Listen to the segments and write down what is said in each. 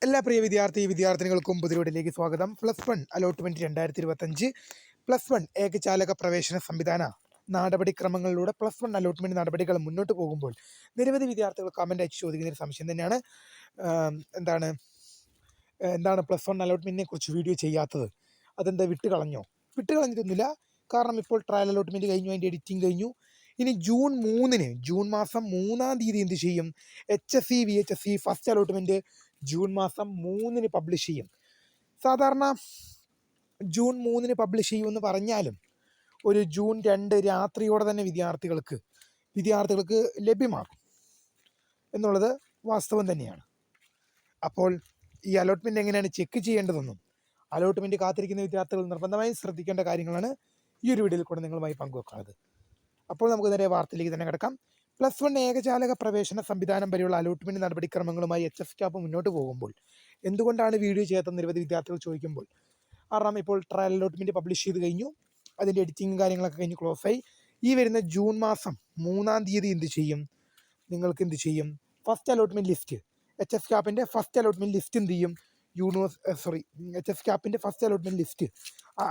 എല്ലാ പ്രിയ വിദ്യാർത്ഥിനികൾക്കും പുതിയവിടിലേക്ക് സ്വാഗതം. +1 അലോട്ട്മെന്റ് 2025 +1 ഏകജാലക പ്രവേശന സംവിധാന നടപടിക്രമങ്ങളിലൂടെ +1 അലോട്ട്മെന്റ് നടപടികൾ മുന്നോട്ട് പോകുമ്പോൾ നിരവധി വിദ്യാർത്ഥികൾ കമന്റ് അയച്ച് ചോദിക്കുന്ന ഒരു സംശയം തന്നെയാണ്. എന്താണ് +1 അലോട്ട്മെന്റിനെ കുറിച്ച് വീഡിയോ ചെയ്യാത്തത്? അതെന്താ വിട്ടുകളഞ്ഞിട്ടൊന്നുമില്ല. കാരണം ഇപ്പോൾ ട്രയൽ അലോട്ട്മെന്റ് കഴിഞ്ഞു, അതിൻ്റെ എഡിറ്റിംഗ് കഴിഞ്ഞു. ഇനി ജൂൺ മാസം 3-ാം തീയതി എന്ത് ചെയ്യും? HSC VHSC first allotment June മാസം 3-ന് പബ്ലിഷ് ചെയ്യും. സാധാരണ ജൂൺ 3-ന് പബ്ലിഷ് ചെയ്യുമെന്ന് പറഞ്ഞാലും ഒരു ജൂൺ 2 രാത്രിയോടെ തന്നെ വിദ്യാർത്ഥികൾക്ക് ലഭ്യമാകും എന്നുള്ളത് വാസ്തവം തന്നെയാണ്. അപ്പോൾ ഈ അലോട്ട്മെന്റ് എങ്ങനെയാണ് ചെക്ക് ചെയ്യേണ്ടതെന്നും അലോട്ട്മെന്റ് കാത്തിരിക്കുന്ന വിദ്യാർത്ഥികൾ നിർബന്ധമായും ശ്രദ്ധിക്കേണ്ട കാര്യങ്ങളാണ് ഈ ഒരു വീഡിയോയിൽ കൂടെ നിങ്ങളുമായി പങ്കുവെക്കുന്നത്. അപ്പോൾ നമുക്ക് നേരെ വാർത്തയിലേക്ക് തന്നെ കിടക്കാം. +1 ഏകജാലക പ്രവേശന സംവിധാനം വരെയുള്ള അലോട്ട്മെന്റ് നടപടിക്രമങ്ങളുമായി HFCAP മുന്നോട്ട് പോകുമ്പോൾ എന്തുകൊണ്ടാണ് വീഡിയോ ചെയ്യാത്ത നിരവധി വിദ്യാർത്ഥികൾ ചോദിക്കുമ്പോൾ, കാരണം ഇപ്പോൾ ട്രയൽ അലോട്ട്മെന്റ് പബ്ലിഷ് ചെയ്ത് കഴിഞ്ഞു, അതിൻ്റെ എഡിറ്റിംഗ് കാര്യങ്ങളൊക്കെ കഴിഞ്ഞ് ക്ലോസ് ആയി. ഈ വരുന്ന ജൂൺ മാസം 3-ാം തീയതി നിങ്ങൾക്ക് എന്ത് ചെയ്യും? ഫസ്റ്റ് അലോട്ട്മെന്റ് ലിസ്റ്റ്, HFCAPന്റെ ഫസ്റ്റ് അലോട്ട്മെന്റ് ലിസ്റ്റ് എന്ത് ചെയ്യും? HFCAPന്റെ ഫസ്റ്റ് അലോട്ട്മെന്റ് ലിസ്റ്റ്,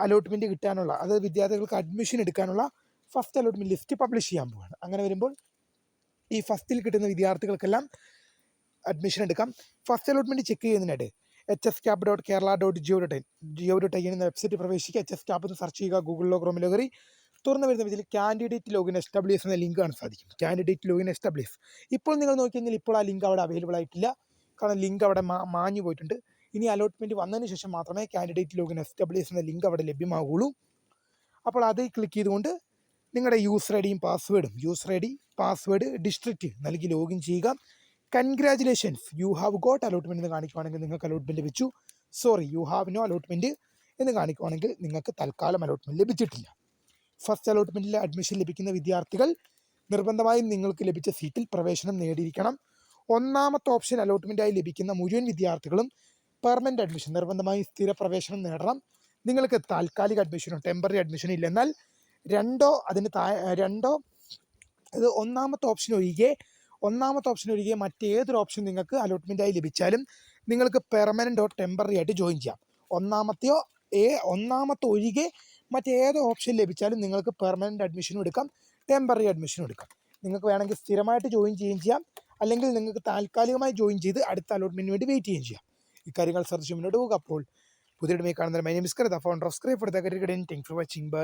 അലോട്ട്മെന്റ് കിട്ടാനുള്ള, അത് വിദ്യാർത്ഥികൾക്ക് അഡ്മിഷൻ എടുക്കാനുള്ള ഫസ്റ്റ് അലോട്ട്മെന്റ് ലിസ്റ്റ് പബ്ലിഷ് ചെയ്യാൻ പോവുകയാണ്. അങ്ങനെ വരുമ്പോൾ ഈ ഫസ്റ്റിൽ കിട്ടുന്ന വിദ്യാർത്ഥികൾക്കെല്ലാം അഡ്മിഷൻ എടുക്കാം. ഫസ്റ്റ് അലോട്ട്മെന്റ് ചെക്ക് ചെയ്യുന്നതിനായിട്ട് hfcap.kerala.gov.in എന്ന വെബ്സൈറ്റ് പ്രവേശിക്കുക. HFCAP എന്ന് സെർച്ച് ചെയ്യുക. ഗൂഗിളിലോ ക്രോമിലോ കയറി തുറന്നു വരുന്ന പേജിൽ കാൻഡിഡേറ്റ് ലോഗിൻ എസ്റ്റാബ്ലിഷ് എന്ന ലിങ്ക് കാണാൻ സാധിക്കും. Candidate login establish. ഇപ്പോൾ നിങ്ങൾ നോക്കിക്കഴിഞ്ഞാൽ ഇപ്പോൾ ആ ലിങ്ക് അവിടെ അവൈലബിൾ ആയിട്ടില്ല. കാരണം ലിങ്ക് അവിടെ മാഞ്ഞു പോയിട്ടുണ്ട്. ഇനി അലോട്ട്മെന്റ് വന്നതിന് ശേഷം മാത്രമേ കാൻഡിഡേറ്റ് ലോഗിൻ എസ്റ്റാബ്ലിഷ് എന്ന ലിങ്ക് അവിടെ ലഭ്യമാകുള്ളൂ. അപ്പോൾ അത് ക്ലിക്ക് ചെയ്തുകൊണ്ട് നിങ്ങളുടെ യൂസർ ഐ പാസ്വേഡ് ഡിസ്ട്രിക്റ്റ് നൽകി ലോഗിൻ ചെയ്യുക. Congratulations, you have got allotment എന്ന് കാണിക്കുവാണെങ്കിൽ നിങ്ങൾക്ക് അലോട്ട്മെന്റ് ലഭിച്ചു. യു ഹാവ് നോ അലോട്ട്മെന്റ് എന്ന് കാണിക്കുവാണെങ്കിൽ നിങ്ങൾക്ക് തൽക്കാലം അലോട്ട്മെന്റ് ലഭിച്ചിട്ടില്ല. ഫസ്റ്റ് അലോട്ട്മെന്റിൽ അഡ്മിഷൻ ലഭിക്കുന്ന വിദ്യാർത്ഥികൾ നിർബന്ധമായും നിങ്ങൾക്ക് ലഭിച്ച സീറ്റിൽ പ്രവേശനം നേടിയിരിക്കണം. ഒന്നാമത്തെ ഓപ്ഷൻ അലോട്ട്മെന്റായി ലഭിക്കുന്ന മുഴുവൻ വിദ്യാർത്ഥികളും പെർമനന്റ് അഡ്മിഷൻ, നിർബന്ധമായും സ്ഥിര പ്രവേശനം നേടണം. നിങ്ങൾക്ക് താൽക്കാലിക അഡ്മിഷനോ ടെമ്പററി അഡ്മിഷനോ ഇല്ല, എന്നാൽ ഇത് ഒന്നാമത്തെ ഓപ്ഷൻ ഒഴികെ മറ്റേതൊരു ഓപ്ഷൻ നിങ്ങൾക്ക് അലോട്ട്മെന്റായി ലഭിച്ചാലും നിങ്ങൾക്ക് പെർമനന്റോ ടെമ്പററി ആയിട്ട് ജോയിൻ ചെയ്യാം. ഒന്നാമത്തെ ഒഴികെ മറ്റേത് ഓപ്ഷൻ ലഭിച്ചാലും നിങ്ങൾക്ക് പെർമനന്റ് അഡ്മിഷനും എടുക്കാം, ടെമ്പററി അഡ്മിഷനും എടുക്കാം. നിങ്ങൾക്ക് വേണമെങ്കിൽ സ്ഥിരമായിട്ട് ജോയിൻ ചെയ്യുകയും ചെയ്യാം, അല്ലെങ്കിൽ നിങ്ങൾക്ക് താൽക്കാലികമായി ജോയിൻ ചെയ്ത് അടുത്ത അലോട്ട്മെന്റിന് വേണ്ടി വെയിറ്റ് ചെയ്യുകയും ചെയ്യാം. ഇക്കാര്യങ്ങൾ ശ്രദ്ധിച്ച് മുന്നോട്ട് പോകുക. അപ്പോൾ പുതിയ കാണുന്ന my name is Karitha, founder of scribe for the career guidance. Thanks for watching. By.